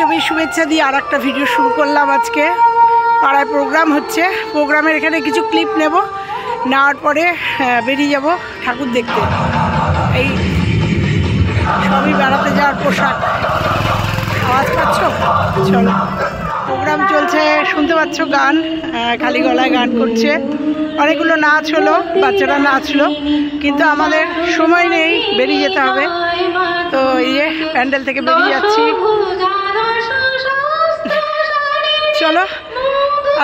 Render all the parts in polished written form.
পঞ্চমীর শুভেচ্ছা দিয়ে আর একটা ভিডিও শুরু করলাম। আজকে পাড়ায় প্রোগ্রাম হচ্ছে, প্রোগ্রামের এখানে কিছু ক্লিপ নেব, নেওয়ার পরে বেরিয়ে যাব ঠাকুর দেখতে। এই সবই বেড়াতে যাওয়ার পোশাক। আওয়াজ পাচ্ছ? চলো, প্রোগ্রাম চলছে, শুনতে পাচ্ছ গান, খালি গলায় গান করছে। অনেকগুলো নাচ হলো, বাচ্চারা নাচলো, কিন্তু আমাদের সময় নেই, বেরিয়ে যেতে হবে। তো এই যে প্যান্ডেল থেকে বেরিয়ে যাচ্ছি। চলো,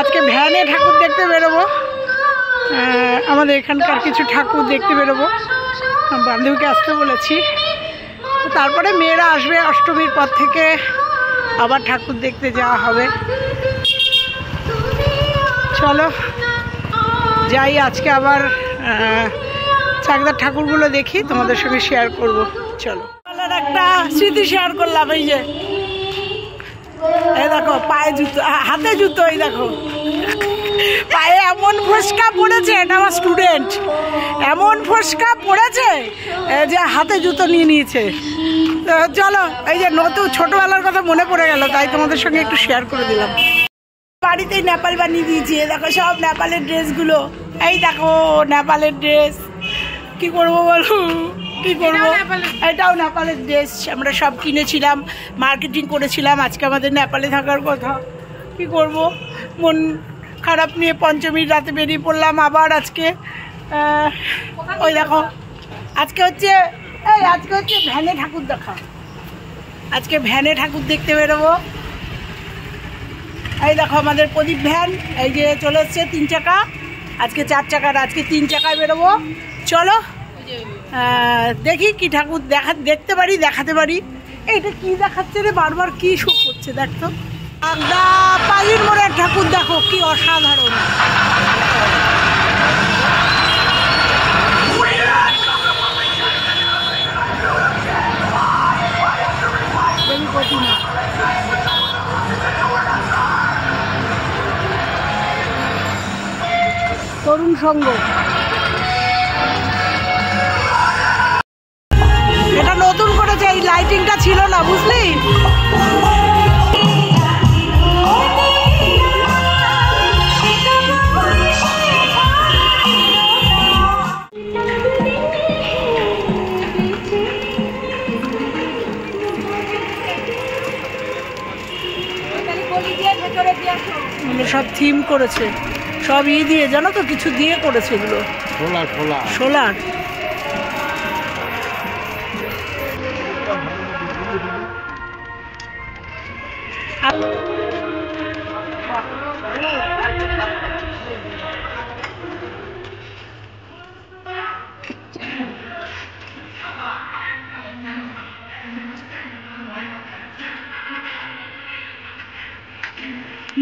আজকে ভ্যানে ঠাকুর দেখতে বেরোবো। আমাদের এখানকার কিছু ঠাকুর দেখতে বেরোবো, বান্ধবীকে আসতে বলেছি। তারপরে মেয়েরা আসবে, অষ্টমীর পর থেকে আবার ঠাকুর দেখতে যাওয়া হবে। চলো যাই, আজকে আবার চাকদার ঠাকুরগুলো দেখি, তোমাদের সঙ্গে শেয়ার করব। চলো, একটা স্মৃতি শেয়ার করলাম। এই যে এই দেখো পায়ে জুতো, হাতে জুতো, এই দেখো পায়ে এমন ফোসকা পড়েছে, এটা আমার স্টুডেন্ট, এমন ফোসকা পড়েছে যে হাতে জুতো নিয়ে নিয়েছে। তো চলো, এই যে নতুন ছোটবেলার কথা মনে পড়ে গেল, তাই তোমাদের সঙ্গে একটু শেয়ার করে দিলাম। বাড়িতেই নেপাল বানিয়ে দিয়েছি, দেখো সব নেপালের ড্রেসগুলো, এই দেখো নেপালের ড্রেস। কি করবো বলো, কি করবো? এটাও নেপালের ড্রেস, আমরা সব কিনেছিলাম, মার্কেটিং করেছিলাম। আজকে আমাদের নেপালে থাকার কথা, কি করব, মন খারাপ নিয়ে পঞ্চমীর রাতে বেরিয়ে পড়লাম আবার আজকে। ওই দেখো আজকে হচ্ছে ভ্যানে ঠাকুর দেখা, আজকে ভ্যানে ঠাকুর দেখতে বেরোবো। এই দেখো আমাদের প্রদীপ ভ্যান, এই যে চলে এসছে 3 চাকা, আজকে 4 চাকার, আজকে 3 চাকায় বেরোবো। চলো দেখি কি ঠাকুর দেখতে পারি, দেখাতে পারি। এইটা কি দেখাচ্ছে রে, বারবার কি শো করছে, দেখতো পালির মোড়ের ঠাকুর, দেখো কি অসাধারণ। তরুণ সংঘ, এটা নতুন করেছে, এই লাইটিংটা ছিল না, বুঝলি? সব থিম করেছে, সব দিয়ে, জানো তো, কিছু দিয়ে করেছে এগুলো, সোলার।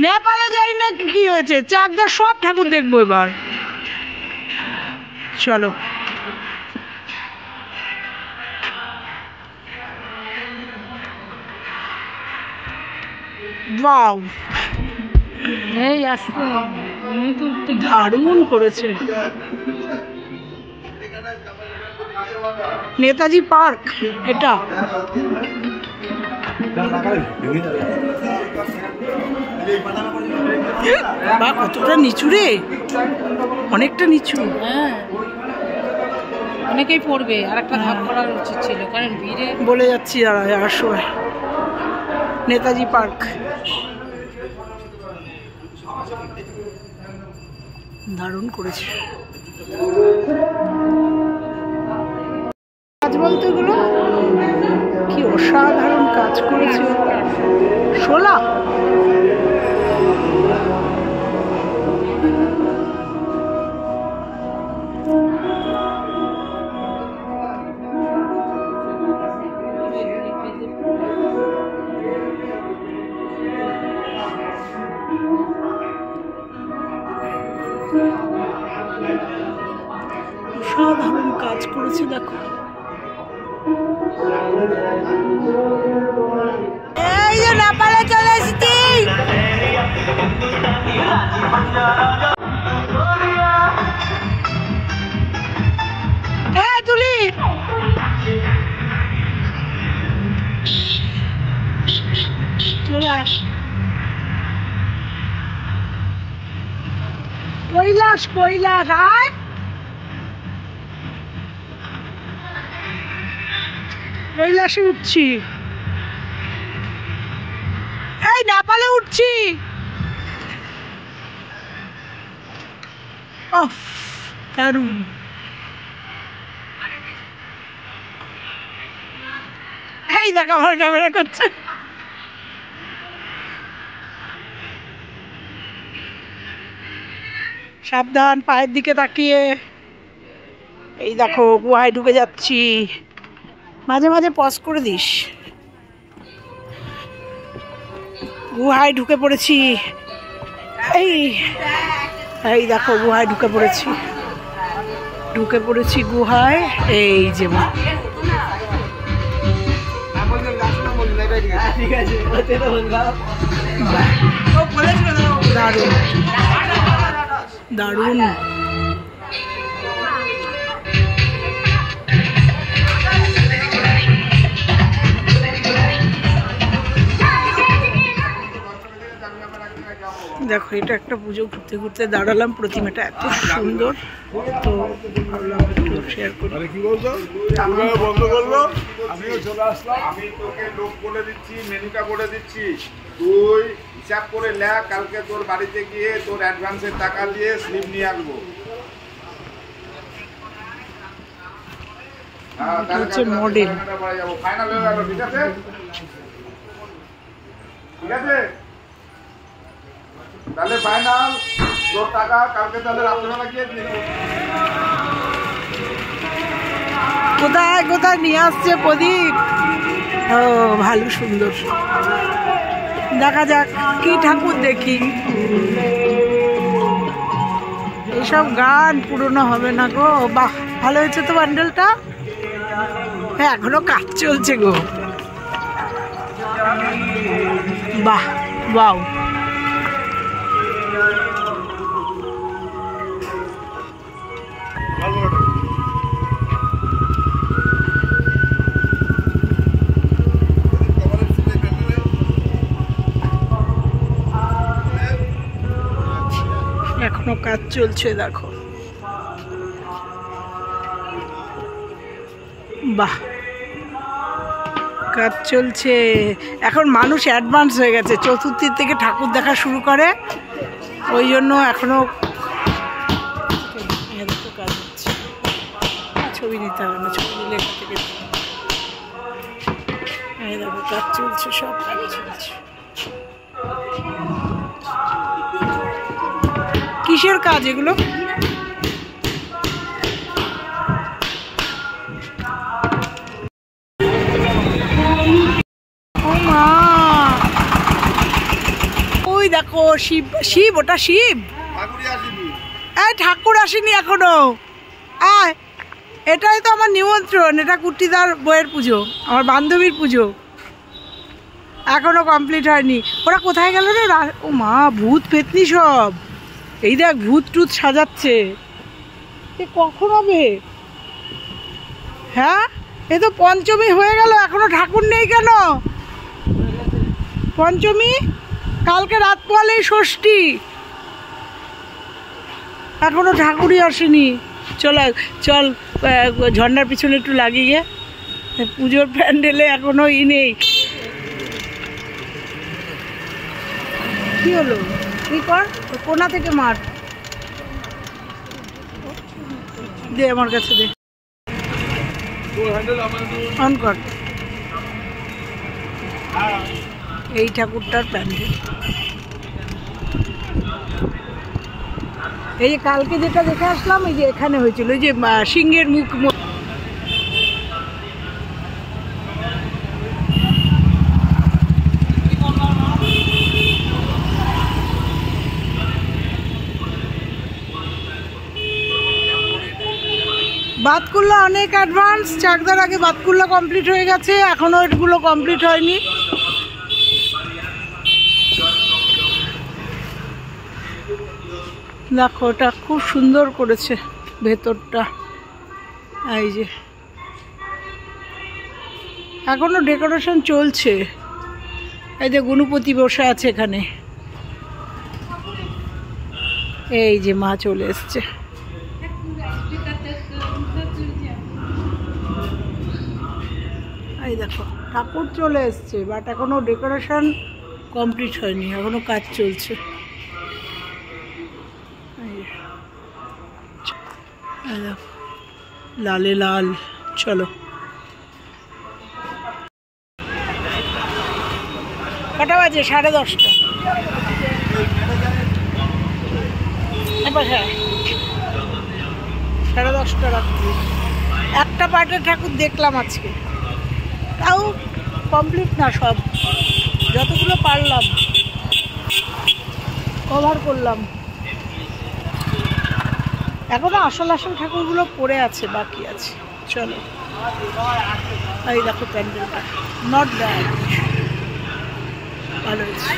নেপালে যাই না, কি হয়েছে, চাকদার সব ঠাকুর দেখবো এবার। চলো, ওয়াও, এই আসতে দারুণ করেছে। নেতাজি পার্ক এটা, বা কতটা নিচু রে, অনেকটা নিচু। হ্যাঁ, অনেকেই পড়বে, আর একটা ধাপ করার উচিত ছিল, কারণ ভিড়ে বলে যাচ্ছি যাওয়ার সময়। নেতাজি পার্ক দারুণ করেছে। কাজ বলতে এগুলো কি অসাধারণ কাজ করেছে, শোলা। অসাধারণ কাজ করেছে, দেখো। এই যে নেপালে চলে এসেছি। হ্যাঁ তুলি, কৈলাস কৈলাস আয় কৈলাসে উঠছি এই নেপালে উঠছি দারুণ এই দেখ আমার ক্যামেরা করছে সাবধান পায়ের দিকে তাকিয়ে এই দেখো গুহায় ঢুকে যাচ্ছি মাঝে মাঝে পজ করে দিস গুহায় ঢুকে পড়েছি এই এই দেখো গুহায় ঢুকে পড়েছি গুহায় এই যে দারুণ দারুণ দেখো এটা একটা পুজো ঘুরতে ঘুরতে দাঁড়ালাম প্রতিমাটা এত সুন্দর তো ভাবলাম একটু শেয়ার করি কি বলছো বন্ধ করলো আমিও চলে আসলাম আমি তোকে লোক বলে দিচ্ছি মেনুটা বলে দিচ্ছি তুই হিসাব করে লেখ কালকে তোর বাড়িতে গিয়ে তোর অ্যাডভান্সের টাকা দিয়ে স্লিপ নিয়ে আসবো হচ্ছে মডেল ফাইনাল হয়ে গেল ঠিক আছে ঠিক আছে তাহলে ফাইনাল তোর টাকা কালকে তাহলে রাত্রেবেলা গিয়ে দিয়ে দেবো কোথায় কোথায় নিয়ে আসছে প্রদীপ ও ভালো সুন্দর দেখা যাক কি ঠাকুর দেখি এইসব গান পুরনো হবে না গো বাহ ভালো হয়েছে তো বান্ডেলটা হ্যাঁ এখনো কাজ চলছে গো বাহ বাউ এখনো কাজ চলছে দেখো বাহ কাজ চলছে এখন মানুষ অ্যাডভান্স হয়ে গেছে চতুর্থীর থেকে ঠাকুর দেখা শুরু করে ওই জন্য এখনো কাজ হচ্ছে ছবি নিতে হবে না ছবি নিলে থেকে দেখো কাজ চলছে সব কাজ চলছে কিসের কাজ এগুলো ওই দেখো শিব শিব ওটা শিব এই ঠাকুর আসেনি এখনো আয় এটাই তো আমার নিমন্ত্রণ এটা কুর্তিদার বইয়ের পুজো আমার বান্ধবীর পুজো এখনো কমপ্লিট হয়নি ওরা কোথায় গেল রে ও মা ভূত পেতনি সব এই দেখ ভূত টুত সাজাচ্ছে এ কখন হবে হ্যাঁ এ তো পঞ্চমী হয়ে গেল এখনো ঠাকুর নেই কেন পঞ্চমী কালকে রাত পোয়ালেই ষষ্ঠী এখনো ঠাকুরই আসেনি চল চল ঝর্ণার পিছনে একটু লাগিয়ে পুজোর প্যান্ডেলে এখনো নেই কি হলো কি কর কোনা থেকে মার দে আমার কাছে দে অন কর এই ঠাকুরটার প্যান্ডেল এই যে কালকে যেটা দেখে আসলাম এই যে এখানে হয়েছিল এই যে সিংহের মুখ বাতকুল্লা অনেক অ্যাডভান্স চাকদার আগে বাতকুল্লা কমপ্লিট হয়ে গেছে এখনো এগুলো কমপ্লিট হয়নি দেখো ওটা খুব সুন্দর করেছে ভেতরটা এই যে এখনো ডেকোরেশন চলছে এই যে গুণপতি বসে আছে এখানে, এই যে মা চলে এসছে। এই দেখো ঠাকুর চলে এসছে, বাট এখনো ডেকোরেশন কমপ্লিট হয়নি, এখনো কাজ চলছে। এই দেখো লালে লাল। চলো কটা বাজে? 10:30। হ্যাঁ 10:30 রাত্রি। একটা পাটের ঠাকুর দেখলাম আজকে, তাও কমপ্লিট না, সব যতগুলো পারলাম কভার করলাম। এখনো আসল আসল ঠাকুরগুলো পড়ে আছে, বাকি আছে। চলো এই দেখো প্যান্ডেলটা, নট ব্যাড, ভালো হয়েছে।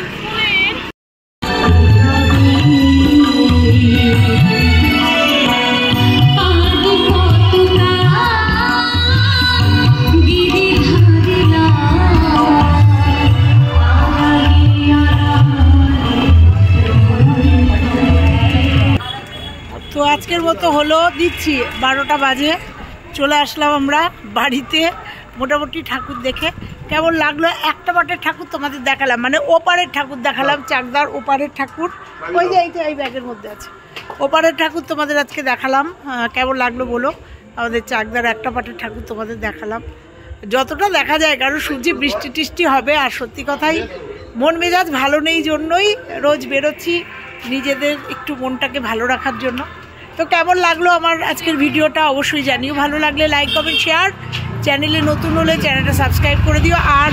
তো আজকের মতো হলো, দিচ্ছি 12টা বাজে, চলে আসলাম আমরা বাড়িতে। মোটামুটি ঠাকুর দেখে কেমন লাগলো, একটা পাটের ঠাকুর তোমাদের দেখালাম, মানে ওপারের ঠাকুর দেখালাম, চাকদার ওপারের ঠাকুর, ওই যে এই ব্যাগের মধ্যে আছে, ওপারের ঠাকুর তোমাদের আজকে দেখালাম। কেমন লাগলো বলো? আমাদের চাকদার একটা পাটের ঠাকুর তোমাদের দেখালাম, যতটা দেখা যায়, কারণ সূর্যে বৃষ্টি টিষ্টি হবে। আর সত্যি কথাই মন মেজাজ ভালো নেই জন্যই রোজ বেরোচ্ছি, নিজেদের একটু মনটাকে ভালো রাখার জন্য। তো কেমন লাগলো আমার আজকের ভিডিওটা অবশ্যই জানিও, ভালো লাগলে লাইক কমেন্ট শেয়ার, চ্যানেলে নতুন হলে চ্যানেলটা সাবস্ক্রাইব করে দিও। আর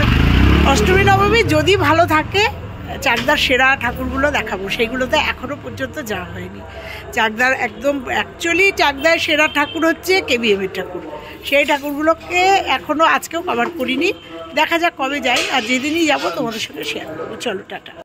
অষ্টমী নবমী যদি ভালো থাকে, চাকদার সেরা ঠাকুরগুলো দেখাবো, সেইগুলোতে এখনও পর্যন্ত যাওয়া হয়নি। চাকদার একদম অ্যাকচুয়ালি চাকদার সেরা ঠাকুর হচ্ছে কেবিএমের ঠাকুর, সেই ঠাকুরগুলোকে এখনও আজকেও কভার করিনি। দেখা যাক কবে যাই, আর যেদিনই যাবো তোমাদের সঙ্গে শেয়ার করবো। চলো টাটা।